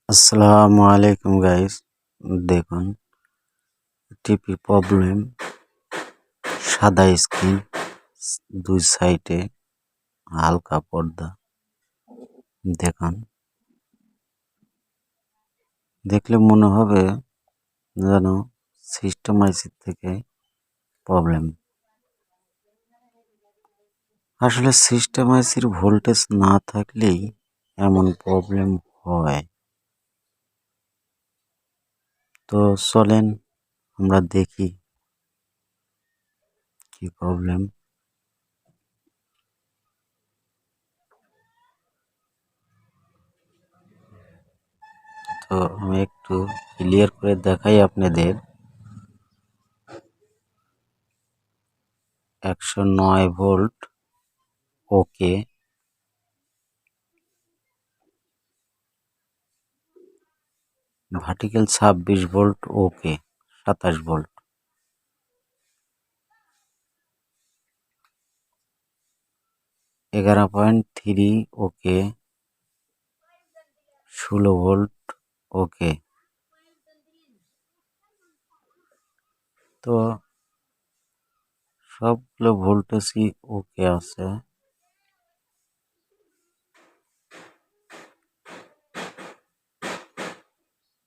আসসালামু আলাইকুম গাইস। দেখুন, টিপি প্রবলেম, সাদা স্ক্রিন, দুই সাইডে হালকা পর্দা। দেখুন, দেখলে মনে হবে যেন সিস্টেম আইসি থেকে প্রবলেম। আসলে সিস্টেম আইসির ভোল্টেজ না থাকলেই এমন প্রবলেম হয়। তো চলেন আমরা দেখি কি প্রবলেম। তো আমি একটু ক্লিয়ার করে দেখাই আপনাদের। 109 volt okay, vertical 26 volt okay, 27 volt, 11.3 okay, 16 volt okay. তো সবগুলো ভোল্টেজই ওকে আছে।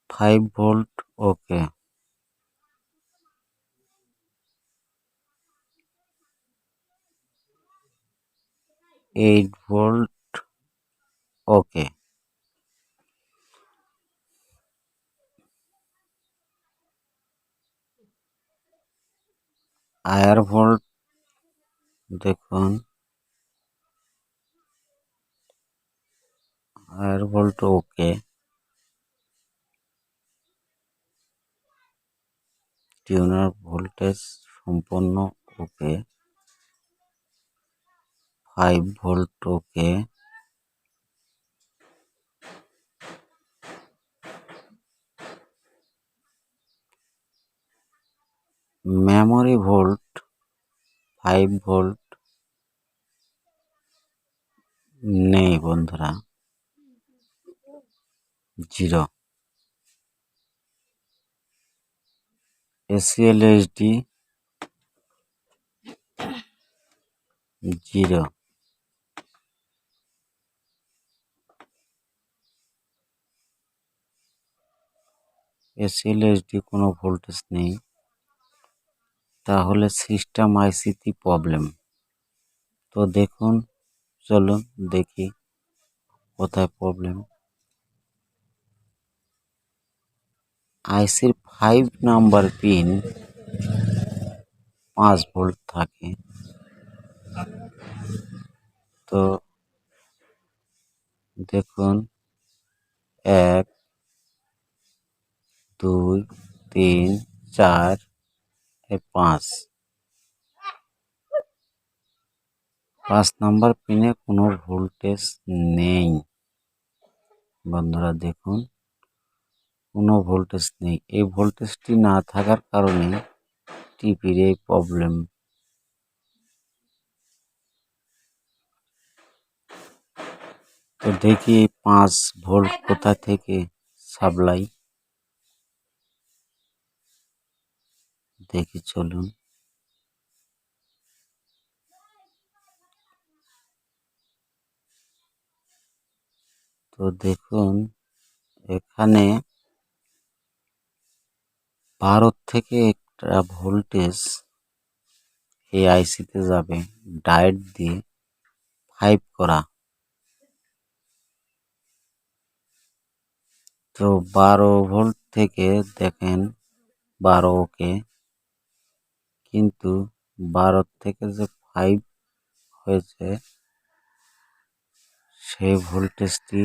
5 volt okay, 8 volt okay. Higher volt দেখুন, higher volt okay, tuner voltage সম্পূর্ণ okay, 5 volt okay, memory volt 5 volt নেই বন্ধুরা, 0। এসিএলএইচডি 0। এসিএলএইচডি কোনো ভোল্টেজ নেই, তাহলে সিস্টেম আইসিতে প্রবলেম। তো দেখুন, চলুন দেখি কোথায় প্রবলেম। আইসির 5 নাম্বার পিন 5 ভোল্ট থাকে। তো দেখুন, 1, 2, 3, 4, 5। 5 নাম্বার পিনে কোনো ভোল্টেজ নেই বন্ধুরা। দেখুন, কোনো ভোল্টেজ নেই। এই ভোল্টেজটি না থাকার কারণে টিভির এই প্রবলেম। তো দেখি 5 ভোল্ট কোথা থেকে সাপ্লাই, দেখি চলুন। তো দেখুন, এখানে 12 থেকে একটা ভোল্টেজ এই আইসিতে যাবে ডায়োড দিয়ে 5 করা। তো 12 ভোল্ট থেকে দেখেন 12 ওকে, কিন্তু 12 থেকে যে 5 হয়েছে সেই ভোল্টেজটি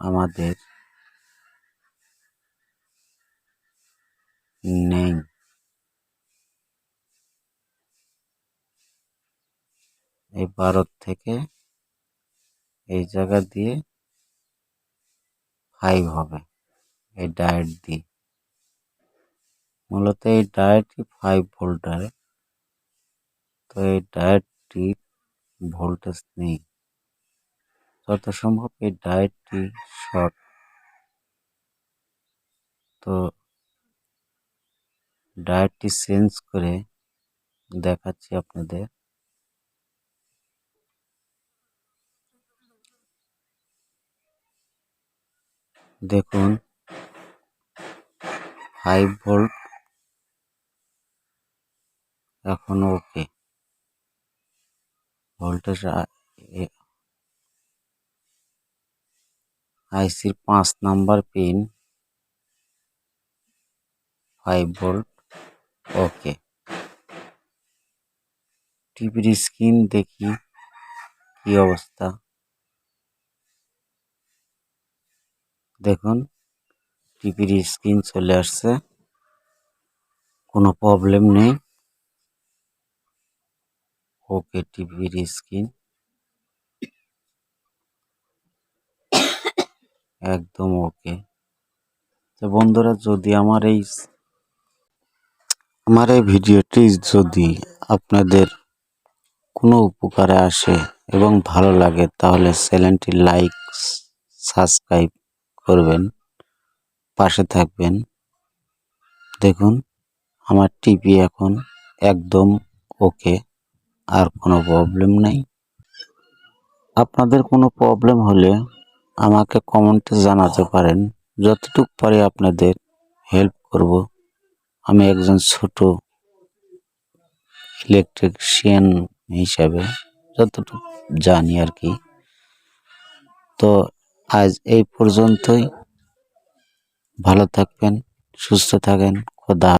আমাদের নেই। এই 12 থেকে এই জায়গা দিয়ে 5 হবে এই ডায়োড দিয়ে। মূলত এই ডায়োডটি 5 ভোল্টের। তো এই ডায়োডটি ভোল্টেজ নেই, যত সম্ভব এই ডায়োডটি শর্ট। তো ডায়োডটি চেঞ্জ করে দেখাচ্ছি আপনাদের। দেখুন 5 ভোল্ট এখন ওকে। ভোল্টেজ আইসির 5 নাম্বার পিন 5 ভোল্ট ওকে। টিভির স্ক্রিন দেখি কি অবস্থা। দেখুন টিভির স্ক্রিন চলে আসছে, কোনো প্রবলেম নেই। ওকে টিভির স্ক্রিন একদম ওকে। তো বন্ধুরা, যদি আমার এই ভিডিওটি যদি আপনাদের কোনো উপকারে আসে এবং ভালো লাগে, তাহলে চ্যানেলটি লাইক সাবস্ক্রাইব করবেন, পাশে থাকবেন। দেখুন আমার টিভি এখন একদম ওকে, আর কোনো প্রবলেম নাই। আপনাদের কোনো প্রবলেম হলে আমাকে কমেন্টে জানাতে পারেন, যতটুকু পারি আপনাদের হেল্প করব। আমি একজন ছোট ইলেকট্রিশিয়ান হিসাবে যতটুকু জানি আর কি। তো আজ এই পর্যন্তই। ভালো থাকবেন, সুস্থ থাকেন। খোদা।